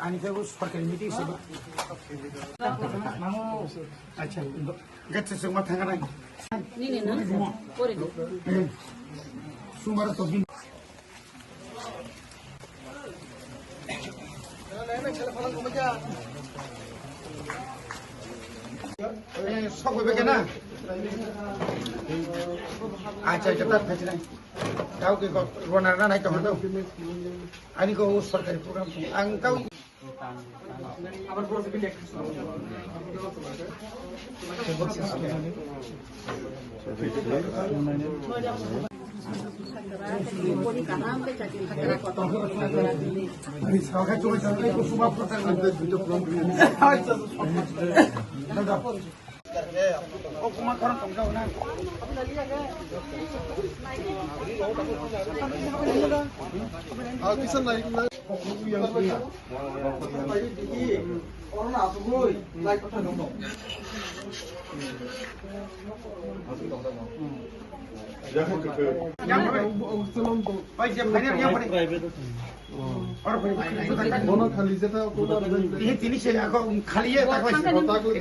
आनिफ्रायबो सरकारि मिटिं हिसाबै आच्छा गासैसो मा थांगानाय सुमार तो बिन सब होबे ना अच्छा जब तक फैसला tahu ke kau ruangan mana itu mana ani kau सरकारी program ang kau abar bos bin ek oh kuma korang kau na kisan naik yang punya orang nak tuh naik kota dong yang mana खाली से था ये तीन से खाली है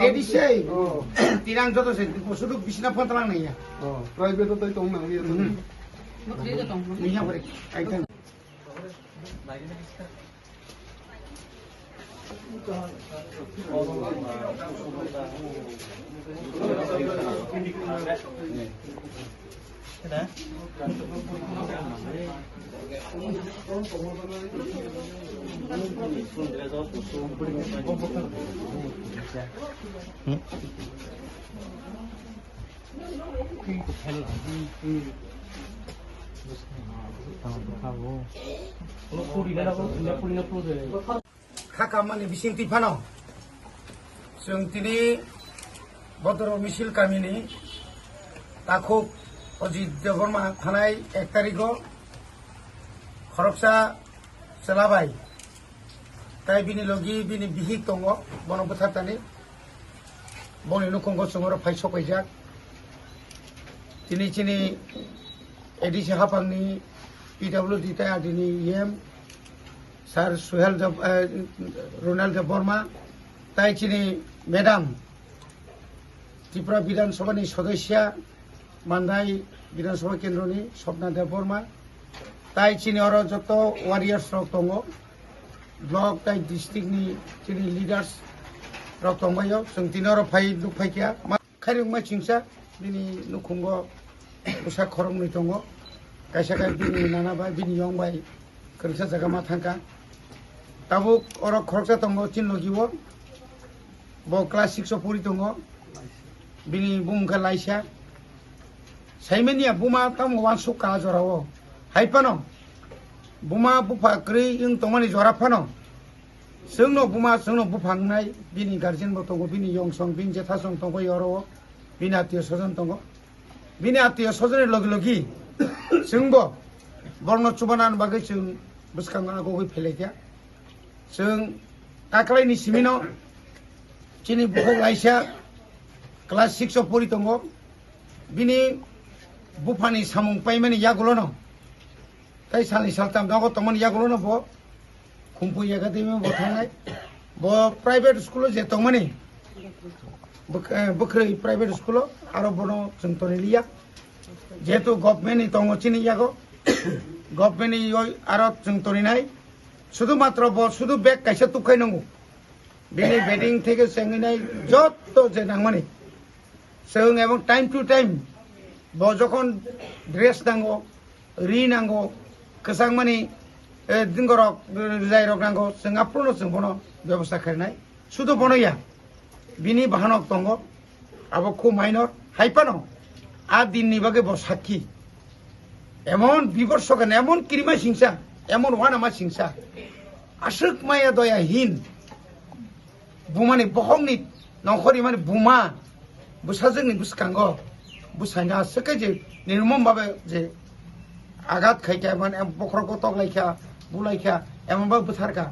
ready से तीन जो तो से शुरू बिस्ना फोन तलांग नहीं है प्राइवेट तो तो ना ये नहीं है पर item Ada? Hakamani bising tipano. Sung tini bodoro misil kami ni takuk Ojit Devorma Thanai 1 तारिखो खरकसा सेलाबाय ताई बिनि लगी बिनि बिहिक दङ बनबथारतानि बनि नुखंग सङरो फाइस सकायजाक दिनै एडिसि हाफांनि पिडब्लिउडि ताय आदिनि एम सार सुहेल रोनाल्ड बर्मा ताई चिनि मेडाम त्रिपुरा विधानसभानि सदस्य मानदाई विधानसभा केंद्रनि स्वप्ना देव बर्मा ताई चिनि और जत वारियर्स रक दङ ब्लक ताई डिस्ट्रिक्टनि चिनि लिडार्स रक दंबायो जों तिनर फाइ लुक फाइकिया खारिं मा चिंसा बिनि नुखुंग उसा खरंनि दङ कायसा बिनि नानाबा बिनि यंबाय खोरसा जागा मा थांका ताबु और खरसा दङ चिन लगिवो ब क्लास 6 परि दङ बिनि बुमखा लाइसा Saimenia buma tamu wansu ka jorawo haipano buma bufa kri ing tomani jora pano sungno buma sungno bufangnai bini guardian bo tongo bini yongsong bin jetha song tongo yoro bini atiyo sojon tongo bini atiyo sojone logi sungbo borno chubanan bagai sung buskangana go phelekya sung taklai ni simino chini buho laisa class 6 pori tongo bini Bufani samung paimani yagulono, tay sali saltam dago teman yagulono bo, kumpu yagadimi bo thangai, bo private school je tomani, bukri private school, aro bono sentonilia, jetu government tongo chini yago, government yoi aro sentoninai, sudu matro bo sudu bag kaisa tukai nongu, bini bedding theke senginai jotto je nangmani, seng ebong time to time. Bo jokon dress nango ri nango kesang mani dingorok jairok nango sing aprono sing bono ব্যবস্থা kharinai sudu bono ya bini bahanok tongo abo khu minor haipano a din ni bage bo sakhi emon biborsokan emon kirima singsa emon wanama singsa asuk maya doya hin bumani bohongni nongkhori mani buma busajengni buskango बुसाइना सके जे निर्मम बाबे जे आघात खाइका माने बखर को तक लाइका बुलाइका एमबा बुथारका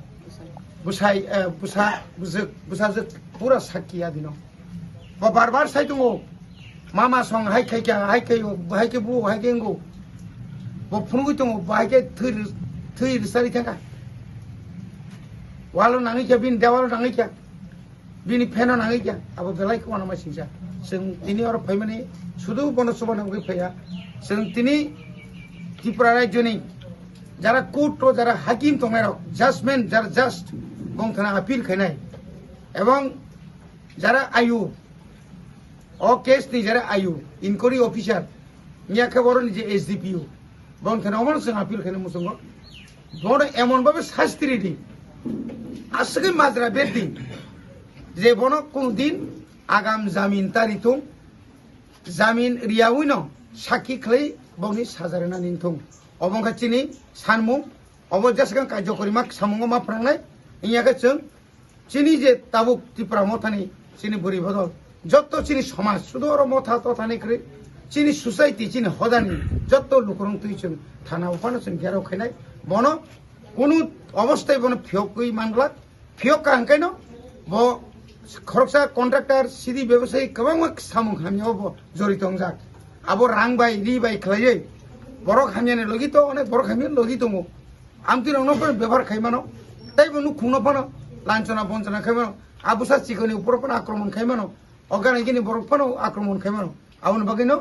बुसाइ बुसा पूरा साकिया दिनो बार बार साइ दङ मामा सं हाइ खाइका हाइ के बु हाइ के गो bo phunu to ba ke thir thir sari thanga walo nangi kya bin dewalo nangi kya bini feno nangi kya abo belai ko nama singsa sing tini oro phaimani sudu bono soba nangi phaya sing tini Tripura rajyoni jara court o jara hakim tongairok judgment jara just bong thana appeal khainai ebong jara ayu o case ni jara ayu inquiry officer niya khabor ni je SDPO bong thana omar sing appeal khainai musungo bono emon babe shastri di asge মাজরা বেদি যে বন কোন দিন আগাম জামিন তারিথুং জামিন রিয়াউইনো সাক্ষী খাই বনি সাজারেনা নিনথুং অবংখাচিনি সানমু অবজাসগান কার্যকরিমাক সামুঙ্গ মা প্রাংনাই ইয়াকে जों চিনি যে তাবুক ত্রিপুরা মথানি চিনি বুড়ি বদল যত চিনি সমাজ শুধু ওর মথা তথানি করে চিনি সোসাইটি চিনি হদানি যত লোকরং তুইছুন থানা উপানো जों গেরাও খাইনাই বন কোনো অবস্থায় বন ফিয়কই মানলা ফিয়ক কাংকাইনো ব খরকসা কন্ট্রাক্টর সিদি ব্যবসায়ী গোबां সামুং হামিও ব জড়িত যাক আবো রাং বাই রি বাই খাইয়ে বরক হামিয়ানে লগি তো অনেক বরক হামিয়ান লগি দङ আমতি রংনো পর ব্যবহার খাইমানো তাই বনু খুনো পানো লাঞ্ছনা বঞ্চনা খাইমানো আবুসা চিকনি উপর পর আক্রমণ খাইমানো অগানে গিনি বরক পানো আক্রমণ খাইমানো আউন বাগিনো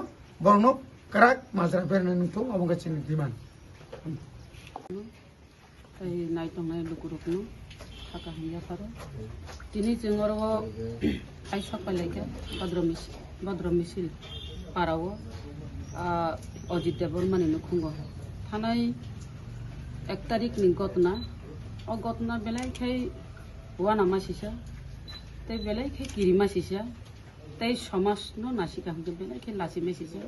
বরনো কারাক মাজরা বেরনে নিতো অবগাচিনি দিমান তাই নাই তংনাই লুকুরুকনো থাকা হিয়া পারো তিনি जोंअरो আই সকালেকে ভদ্র মিছিল পারাও অজিত দেববর্মানি খুঙ্গো থানায় 1 তারিখনি ঘটনা ও ঘটনা বেলাইখাই ওয়ানা মাসিসা তাই বেলাইখাই কিরি মাসিসা তাই সমাজ নো নাসিকা হতে বেলাইখাই লাসি মেসিসা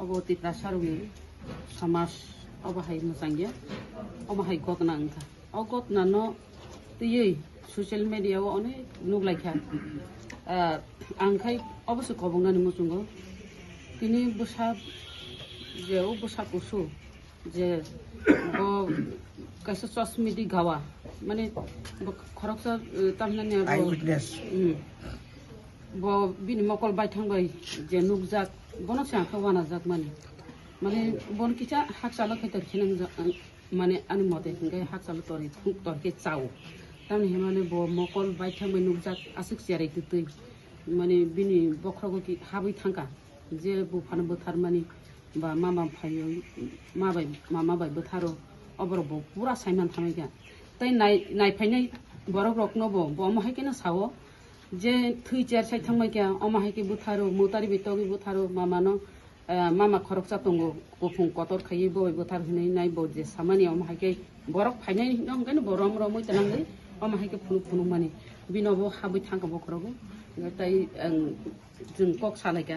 অবতি প্রাসারুনি সমাজ অবাহাই মোজাंगिया অবাহাই ঘটনা ওংখা ও ঘটনা ন তুই সোশ্যাল মিডিয়াও অনেক নুগলাইখা आंखाय अबश्य खबंनानै मुसुंगो तिनि बोसा जे ओ बोसा कुसु जे ब कैसे चश्मिदि गावा माने खरकसा तामनाने आइ विटनेस ब बिनि मकल बायथांबाय जे नुगजाक बनो सांखा वाना जाक माने बन किचा हाकसाला खैतर खिनां माने आनि मते हिंगाय हाकसाला तरि थुक तरके चाव तामनि हेमाने ब मकल बायथांबाय नुगजाक आसिक सियारै तुतै माने बिनि बख्रागो कि हाबै थांका जे बुफानो बोथार माने बा मामा फायो माबाय बोथारो अबर ब पुरा साइमान थानायगा तै नायफायनाय बरफ रखनबो बमहायकेनो सावो जे थै चार साइ थांबायगा अमहायके बोथारो मोतारि बेतगि बोथारो मामानो मामा खरकसा तंगो गुफुं कतर खायै बय बोथार हनै नाय ब जे सामानि अमहायके बरफ फायनाय नंगानो बरम रमै तनांगै अमहायके फुनु माने बिनबो हाबै थांका बख्रागो ताई जों कक सालायगा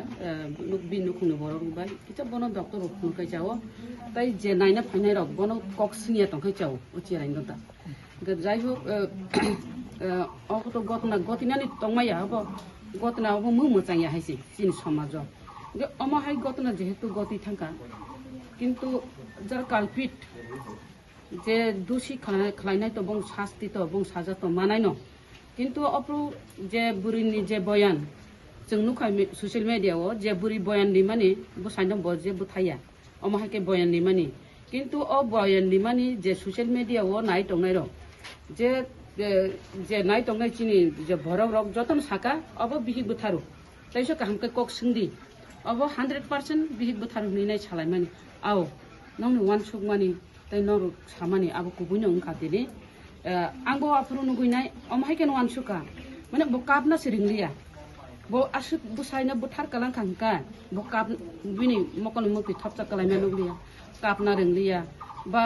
बिनु खुनो बर रुबाय किता बनो डॉक्टर खुनखाय जाओ ताई जे नायना फायनाय रक बनो कक सिनिया तंखाय जाओ उचिराइन गता जाय हो अगतो गतिनानि तंमाया अब गतना अब मु मोजांया हायसि जिन समाज जे अमहाय गतना जेहेतु गति थांका किन्तु जार काल्पिट जे दोषी खालायनाय तो बं शास्ति तो बं साजा तो मानाय न किन्तु अप्रु जे बुरिनि जे बयान जों नुखाय सोशल मिडियाव जे बुरि बयान नि माने बसायनो बजे बुथाया अमहाके बयान नि माने किन्तु अ बयान नि माने जे सोशल मिडियाव नाय तंनाय र जे नाय तंनाय चिनि जे भरव रक जतन साका अब बिहि बुथारो तैसो कामके कक सिंदि अब 100% बिहि बुथारो नि नाय सालाय माने आव नंनो वान सुक माने तै नर सामानि अब कुबुनो ओंखादिनि आंबो आफुरु नुगैनाय अमहायकेन वान सुका माने बकाबना सिरिंलिया ब आसु बुसायना बुथार कालां खांका बकाब बिनि मकन मपि थापचा कालायना नुगलिया कापना रोंलिया बा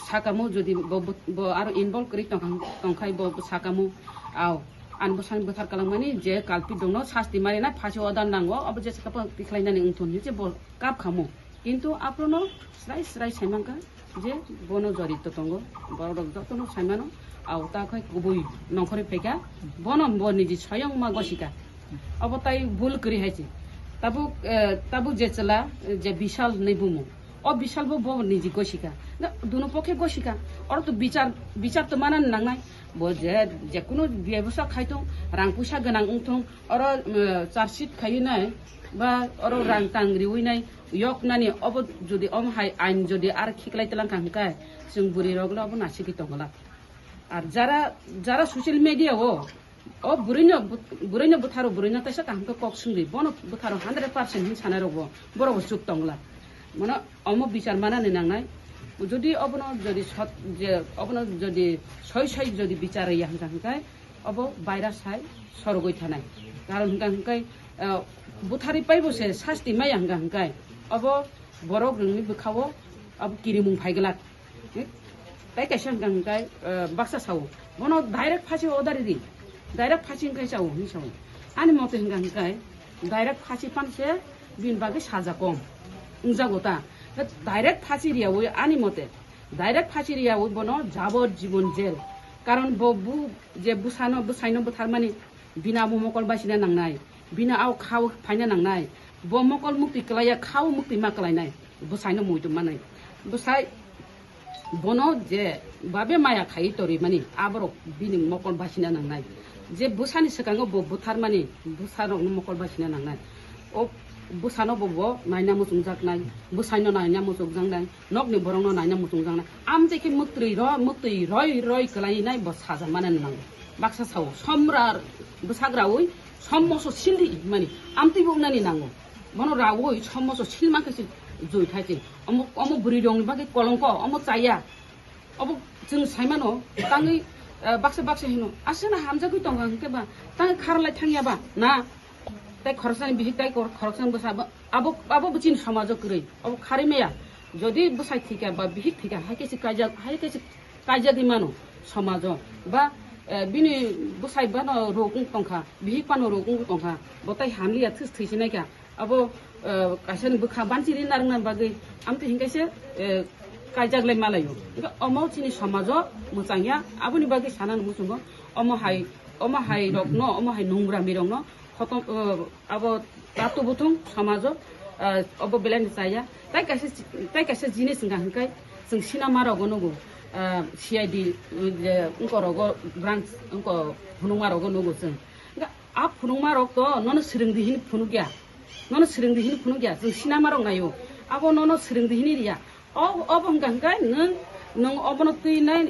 साकामु जदि ब आरो इनभल्व करि तंखाय ब साकामु आव आन बुसाय बुथार कालां माने जे काल्पि दंनो शास्ति मारिना फासो अदान नांगो अब जे साका दिखलायनानै उंथुनि जे ब काप खामु किन्तु आप्रनो स्राय सायमांका जे बनो जरित तंगो बरक जतनो सायमानो आव ताखै गुबै नखरे फेका बनो बनि जि स्वयं मा गसिका अब ताई भूल करि हायछि ताबु जे चला जे विशाल नै बुमु अ विशाल बो निजि गसिका दुनो पक्षे गसिका और तो विचार तो मानन नांनाय ब जे कुनु व्यवसाय खायतो रां पैसा गोनां उंथों और चार्जशीट खायनाय बा और रां तांग्रिवैनाय यकनानि अब जदि अमहाय आइन जदि आर खिकलाय तलां खांकाय जों बुरि रगला अब नासिकि तंगला আর যারা সোশ্যাল মিডিয়াও ও বুড়িনো বুথারো বুড়িনো তাইসা কাহামকে কক সুন্দরি বনো বুথারো 100% হিন সানাय रगो বড় চুপ তংলা মানে অম বিচার মানানি নাংনাय যদি অবন যদি যে অবন যদি সই যদি বিচার ইয়া হাंखाय অব বাইরা সাই সরগই থানাय কারণ হাंखाय बुथारि पाइबोसे शास्ति माय हांखाय अब बरक नोंनि बोखावो अब किरिमुं फाइगला ताइ काइसा हांखाय बाक्सा सावो मनो डाइरेक्ट फासि अदारि डाइरेक्ट फासि हांखाय सावो हिसाव आनि मते हांखाय डाइरेक्ट फासि पानसे बिन बागै साजा कम उंजागोता डाइरेक्ट फासि रियावो आनि मते डाइरेक्ट फासि रियावो बनो যাবজ্জীবন जेल कारण बबु जे बुसाइनो बुथारमानि बिना मकल बासिना नांनाय बिना आव खाव फाइना नांनाय ब मकल मुक्ति कलाया खाव मुक्ति मा कलायनाय बुसाइनो मुइदु मानाय बुसाइ बनो जे बाबे माया खाइ तरि मानि आबरो बिनि मकल बासिना नांनाय जे बुसानि सकांगो बुथारमानि बुसानो मकल बासिना नांनाय ओ बुसानो बबो नायना मुसुं जाकनाय बुसाइनो नायना मुसुं जांनाय नकनि बरंनो नायना मुसुं जांनाय आमतेके मुक्ति रय कलायनाय ब साजा मानाय नांगो बाक्सा साव सम्रार बुसाग्रावै सम्मसो सिलि माने आमति बुंनानै नांगौ मनो रावै सम्मसो सिलमाखैसो जयथायसै अमु बुरि दंनि बागै कलंक अमु चाया अब जों साइमानो ताङै बाक्सा हिनो आसना हामजागै दं केबा ताङै खारलाय थांयाबा ना ताइ खरसानि बिहि ताइ खरसान बसा आबो बुचिन समाज करै अब खारिमेया যদি बसाय थिका बा बिहि थिका हायकेसि कायजा दिमानो समाज बा बिनि बुसाय बानो रोगुं तंखा बिहि पानो रोगुं तंखा बताय हामलिया थैसिनायका अब कायसन बुखा बानसिरि नारना बागै आमते हिंगायसे कायजागलाय मालायो अमौचिनि समाज मोजांया आबुनि बागै सानान मुसुंगो अमहाय रगनो अमहाय नंग्रा मिरंनो खतम अब तातु बुथुं समाज अब बेलानि जाया ताइ कायसे जिनिस गाहंखाय जों सिनेमा रगनगो CID उनको ब्रांच उनको फुनुमा रगो नुगो जों आ फुनुमा रग तो ननो सिरिंदिहिन फुनुगिया जों सिनेमा रग नायो आबो ननो सिरिंदिहिनि रिया अब गाहंखाय नों अबनो तैनाय